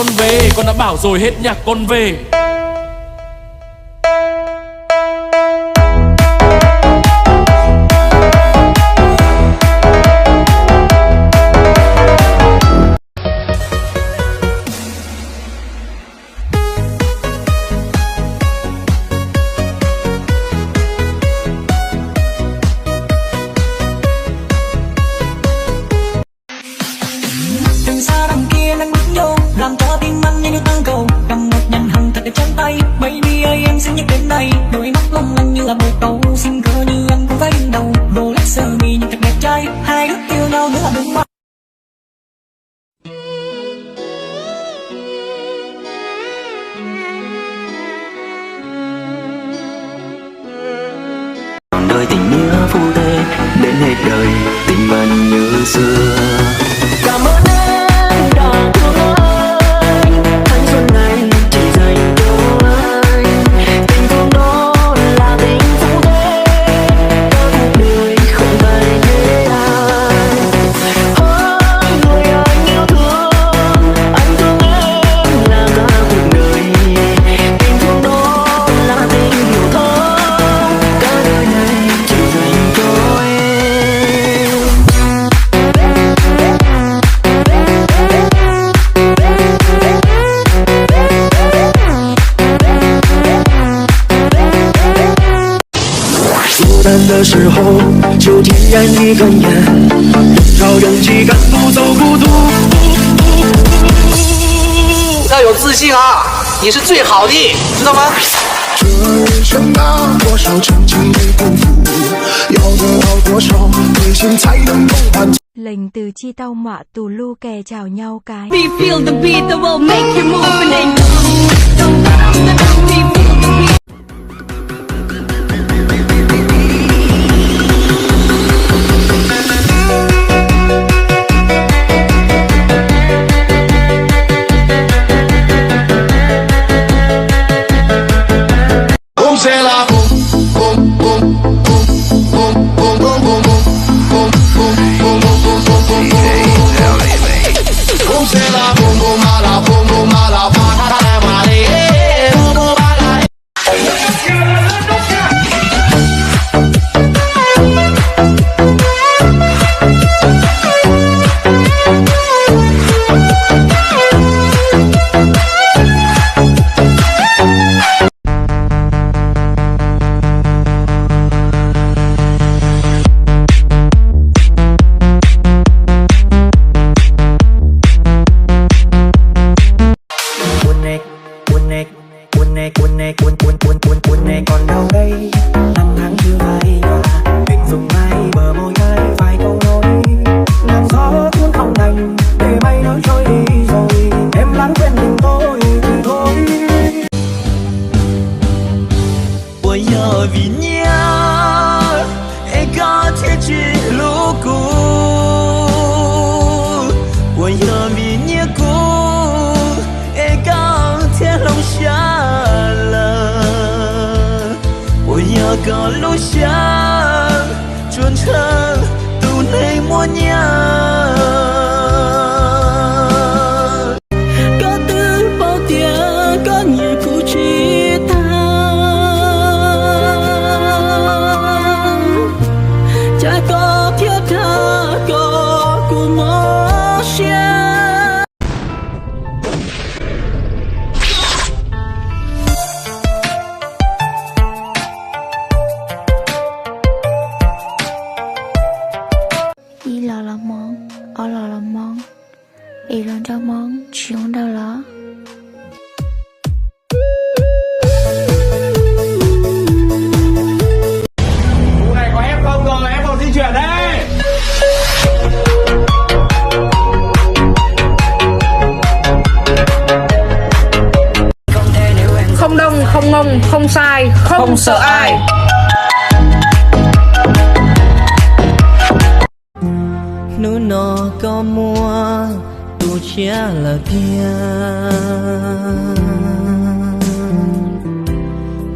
con về, con đã bảo rồi hết nhạc con về. Làm cho tim anh như tăng cầu, cầm một nhành hồng thật đẹp trong tay. Baby ơi em xin nhắc đến đây, đôi mắt long lanh như là bồ câu, xinh cơ như anh cũng phải đương đầu. Rolex sơ mi nhìn thật đẹp trai, hai đứa yêu nhau nữa là đúng không? Đời tình nghĩa phu thê đến hết đời, tình vẫn như xưa. Cảm ơn em đã thương anh, thanh xuân này chỉ dành cho anh. Tình thương đó là tình phu thê, cả cuộc đời không thể để ai. Hỡi người anh yêu thương, anh thương em là cả cuộc đời. Tình thương đó là tình hiểu thấu, cả đời này chỉ dành cho em.孤单的时候就点燃一根烟，人潮人挤，赶不走孤独。要有自信啊！你是最好的，知道吗？这人生啊，多少曾经被辜负，要得到多少内心才能够满足。 Lệnh từ chi tao mọa tù lu kè chào nhau cái. Me feel the beat that will make you move and they don't me feel the beat. Cuốn này còn đâu đây, năm tháng chưa phai nhòa, hình dung ai bờ môi ai vài câu nói. Ngàn gió cuốn không đành để mây nó trôi đi rồi, em lãng quên tình tôi thì thôi. 我要vì nhau hãy có thể chỉ lũ cũ, 我要vì nhau cũ hãy có thể lòng xa lờ. 我要có lối xa chuẩn thơ tu này mua nhà. Có tư bao tiền có nhiều cú chi ta, chả có thiết tha có cú mơ xe. Y là món, O là món, Y là cho món, chuyện đâu là. Khu này có F0 rồi, F1 di chuyển đây. Không đông, không ngông, không sai, không sợ ai. Núi nọ có mua tu chia là kia,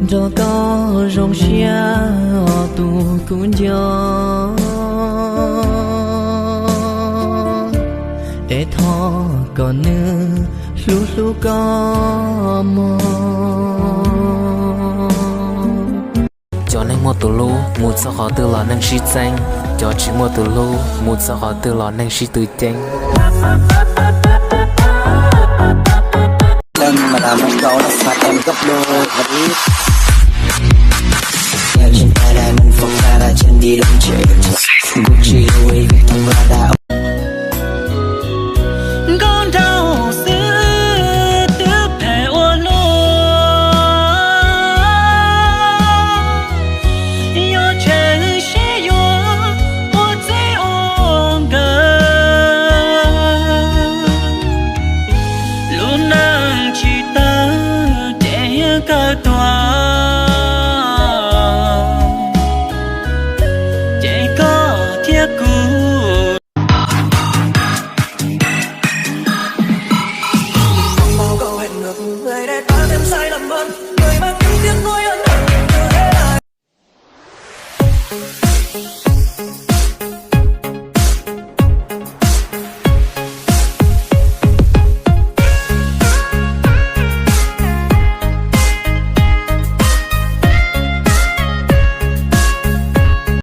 cho có rong xia tu cũng cho để thọ còn nữ lu lu có mò cho nên một tù lu một sao họ từ lò năng shi danh cho chỉ một tù lu một sao họ từ lò năng shi từ tranh đừng mà làm một câu là phạt em gấp đôi và ít theo trên tay đây mình phong ra là chân đi đông chạy Gucci Louis Vuitton Prada con đau xứ tiếp theo nó yo chen shi yo wo zai on ge lu nang chi ta de ka to